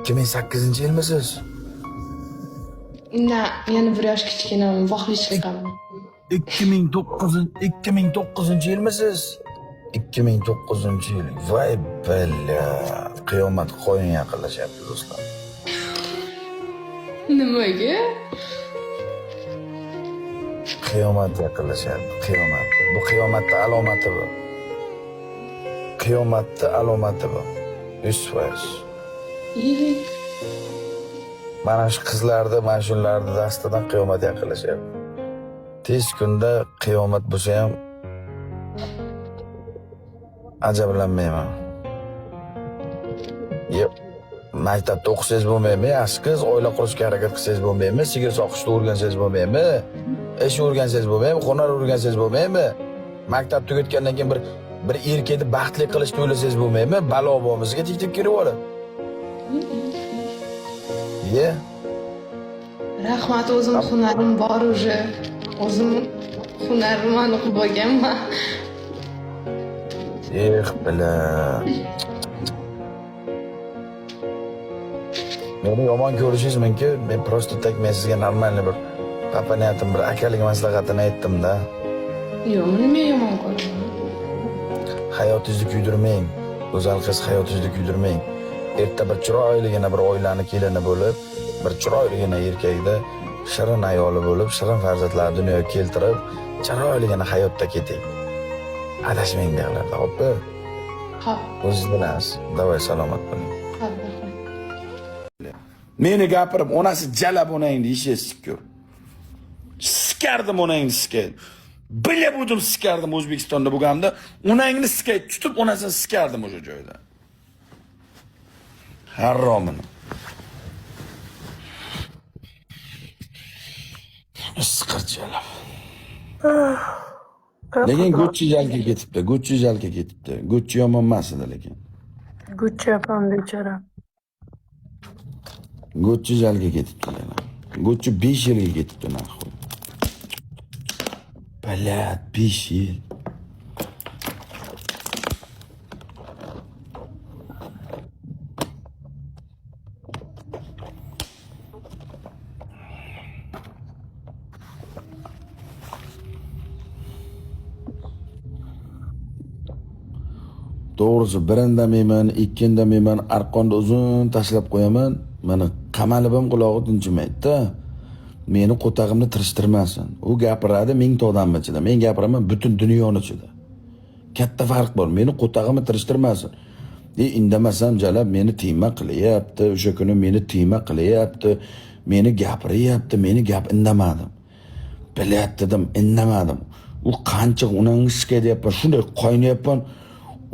2008-yilmisiz? Yana bir yosh kichkinaman, vohli chiqqanman. 2009-yilmisiz? 2009-yil. Voy balla. Qiyomat qo'yin yaqinlashyapti do'stlar. Nimaga? Qiyomat yaqinlashyapti. Qiyomat. Bu qiyomatning alomati bu. Qiyomatning alomati bu. 100%. Mana shu qizlarni, mana shularni dastidan qiyomat yaqinlashyapti. Tez kunda qiyomat bo'lsa ham ajablanmayman. Maktabda o'qisangiz bo'lmaymi? Yaxshi qiz, oila qurishga harakat qilsangiz bo'lmaymi? Sigir soqishni o'rgansangiz bo'lmaymi? Ish o'rgansangiz bo'lmaymi? Hunar o'rgansangiz bo'lmaymi? Maktab tugatgandan keyin bir erkakni baxtli qilishni o'ylasangiz bo'lmaymi? Balo bomimizga tik-tik kirib oladi. Rahmat, o'zim hunarim bor уже. O'zim hunarimni o'qib bo'lganman. Bila. Meni yomon ko'rishingiz mumkin. Men prosta men sizga normalni bir papa niyatim, bir akalik maslahatini aytdim-da. Yo'q, nima yomon ko'raman? Hayotingizni kuydirmang. Go'zal qiz, hayotingizni kuydirmang. Erta bir chiroyligina bir oilani kelini bo'lib, bir chiroyligina erkakda shirin ayoli bo'lib, shirin farzandlar dunyoga keltirib, chiroyligina hayotda keting. Adashmang deylardi, xo'pmi? Xo'p. O'zingiz bilasiz. Davay salomat bo'ling. Xo'p. Meni gapirib, onasi jalab onangni ishesizib ko'r. Sikardim onangni sikay. Bilib o'zim sikardim O'zbekistonda bo'lganimda, onangni sikay tutib, onasini sikardim o'sha joyda. Haromini. Isqirchalab. Lekin Gucci jalga ketibdi, Gucci jalga ketibdi. Gucci yomon emas edi lekin. Gucci yapam bechara. Gucci jalga ketibdi yana. Gucci 5 yilga ketibdi naxoy. Balat 5 yil. Doğrusu birindamayman, ikkindamayman, arqonni uzun tashlab qo'yaman. Mana qamalib ham qulog'i tinchimaydi-da. Meni qo'tag'imni tirishtirmasin. U gapiradi mingta odam ichida. Men gapiraman butun dunyoni ichida. Katta farq bor. Meni qo'tag'imni tirishtirmasin. Indamasam jalab meni tiyma qilyapti. O'sha kuni meni tiyma qilyapti. Meni gapiryapti. Meni gap indamadim. Bilyapti dedim, indamadim. U qancha onangni sikay deyapman. Shunday qaynayapman.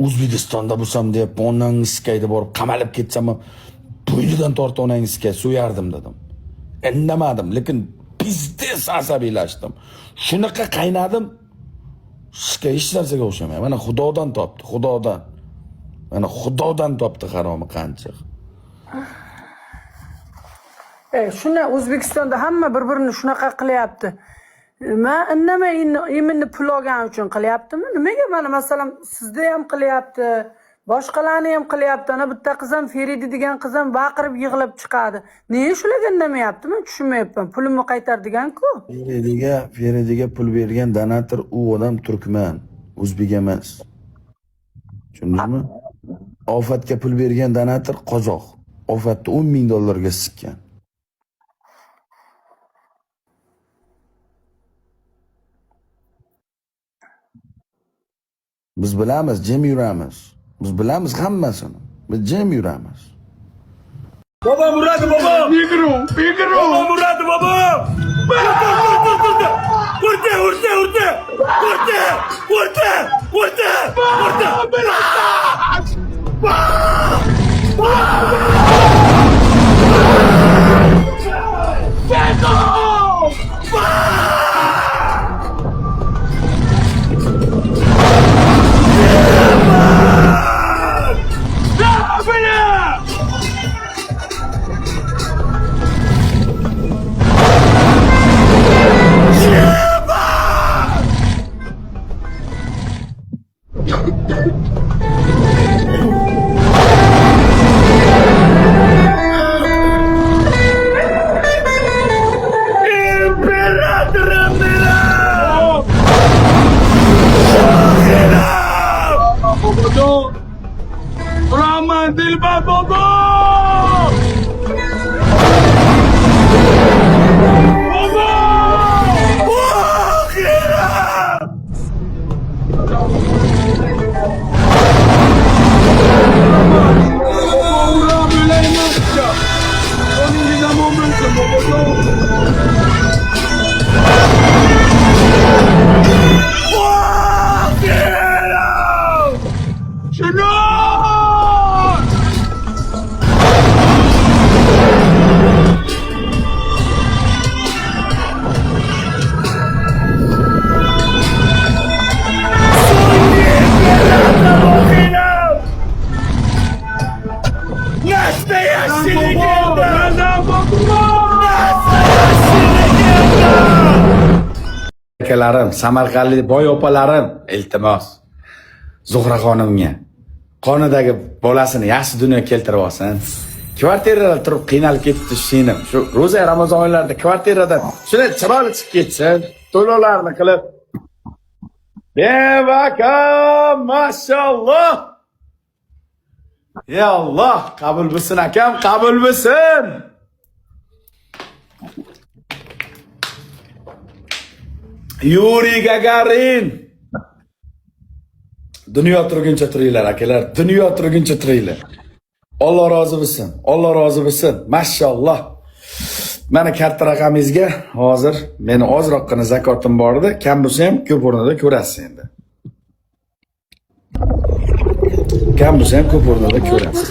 O'zbekistonda bo'lsam deb onangni sikayda borib qamalib ketsam ham bo'ynidan tortib onangni sikay so'yardim dedim. Indamadim, lekin pizdes asabiylashdim. Shunaqa qaynadim. Sikay hech narsaga o'xshamaydi. Mana Xudodan topdi, Xudodan. Mana Xudodan topdi haromi qancha. Shuna O'zbekistonda hamma bir-birini shunaqa qilyapti. Men indamay imonni pul olgan uchun qilyaptimi? Nimaga mana masalan sizda ham qilyapti, boshqalarni ham qilyapti. Ana bitta qiz ham Feridi degan qiz ham baqirib yig'lab chiqadi. Nega shularga indamayapti? Men tushunmayapman. Pulimni qaytar degan-ku. Feridiga pul bergan donator u odam turkman, o'zbek emas. Tushundingmi? Ofatga pul bergan donator qozoq. Ofatni $10,000 sikkan. Biz bilamiz, jim yuramiz. Biz bilamiz hammasini. Biz jim yuramiz. Baba Murad baba! Bigro! Baba Murad baba! akalarim, samarqandlik boy opalarim, iltimos. Zuhra xonimga qonidagi bolasini yaxshi dunyoga keltirib olsin. Kvartirada turib qiynalib ketdi shinim. Shu ro'za Ramazon oylarida kvartiradan shuni chiroyli chiqib ketsin, to'lovlarni qilib. Bevaka, mashalloh. Ya Allah, qabul bo'lsin akam, qabul bo'lsin. Yuri Gagarin. Dunyo turguncha turinglar akalar, dunyo turguncha turinglar. Alloh rozi bo'lsin. Alloh rozi bo'lsin. Mashalloh. Mana karta raqamingizga hozir meni ozroqgina zakotim bor edi. Kam bo'lsa ham ko'p o'rnida ko'rasiz endi. Kam bo'lsa ham ko'p o'rnida ko'rasiz.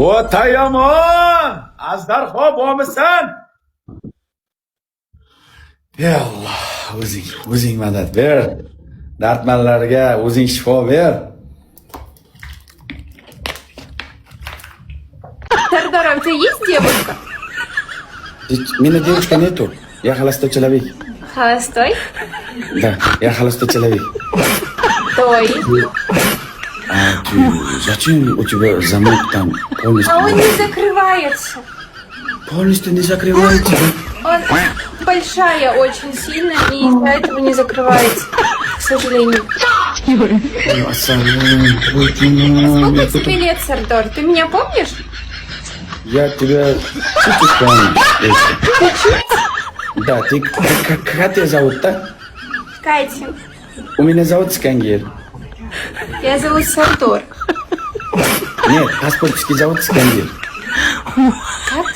O tayyamon! Azdarxo bo'lmisan? Ya Allah, o'zing madad ber. Dardmanlarga o'zing shifo ber. Сардор, а у тебя есть девушка? Меня девушка нету. Я холостой человек. Холостой? Да, я холостой человек. Той. А ты зачем у тебя замок там полностью? А он не закрывается. Полностью не закрывается. Он большая очень сильно и из-за этого не закрывается, к сожалению. Сколько тебе лет, Сардор? Ты меня помнишь? Я тебя чуть-чуть помню. Да, ты как тебя зовут-то? Катя. У меня зовут Скангер. Я зовут Сардор. Нет, паспортский зовут Скангер. Как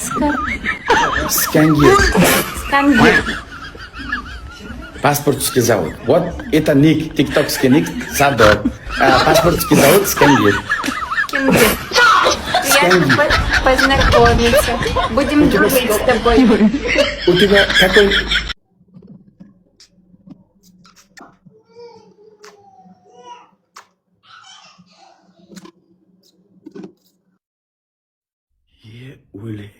Скангер. Скангер. Паспортский зовут. Вот это ник, тиктокский ник Сардор. А паспортский зовут Скангер. Кингер. Приятно познакомиться. Будем дружить с тобой. У тебя какой... Ole.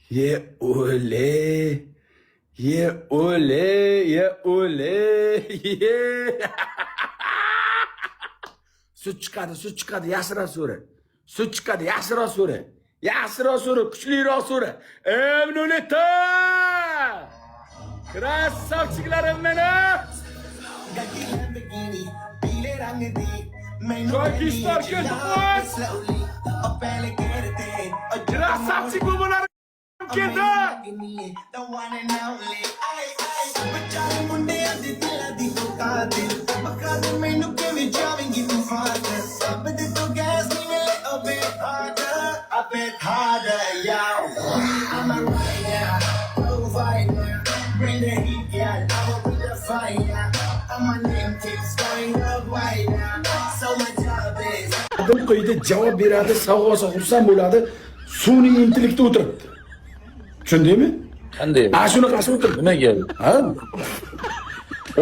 Ye ole. Ye ole. Ye ole. Ye. Sut chiqadi, yaxshiroq so'ra. Sut chiqadi, yaxshiroq so'ra. Yaxshiroq so'ra, kuchliroq so'ra. Emnunita! Krasavchiklarim meni! Joykishlar keldi, boys! Krasavchik bo'larim keldi! Adım qo'ydi, javob beradi, savoqsa xursand bo'ladi. Sun'iy intellektda o'tiribdi. Tushundingmi? Qanday? Ana shunaqasi o'tiribdi. Nimaga? Ha?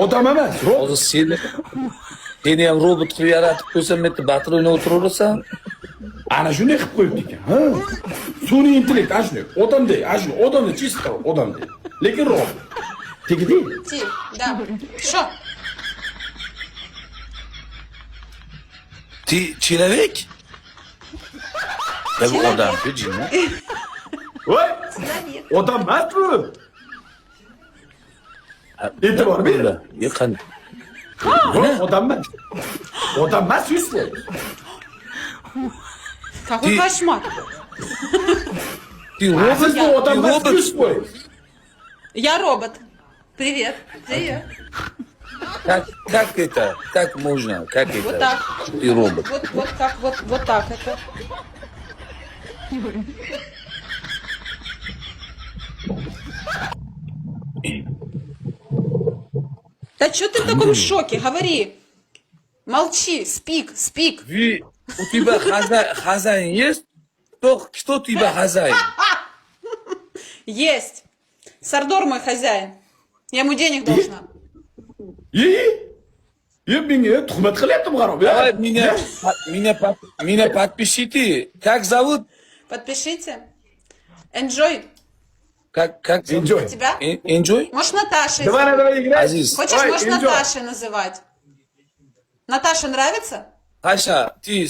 Odam emas, Hozir seni ham robot qilib yaratib qo'ysam, men bitta battle o'ynab o'tiraverasan. ana shunday qilib qo'yibdi ekan. Ha? Sun'iy intellekt, ana shunday. Odamday, ana shunday. Odamday, чисто odamday. Lekin robot. Tegdi? Да. Что? Ты человек? Ya bu odam, bu jinni. Voy! Odam emas bu. E'tibor ber. Yaqin. Voy, odam emas. Odam emas, 100%. Какой кошмар. Ты робот, Siz bu odam ты emas, робот. 100%. Я робот. Привет. Привет. Как это? Как можно? Как это? Вот так. Ты робот. Вот как, вот так это. Да что ты в таком шоке? Говори. Молчи, спик. У тебя хозяин есть? Кто у тебя хозяин? Есть. Сардор мой хозяин. Я ему денег должна. Menga tuhmat qilyaptimi qarab. Давай меня подпишите. Как зовут? Подпишите. Enjoy. Как Enjoy. Тебя? Enjoy? Можешь Наташей? Давай играть. Азиз. Хочешь, Ой, можешь enjoy. Наташей называть? Наташа нравится? Tasha, ты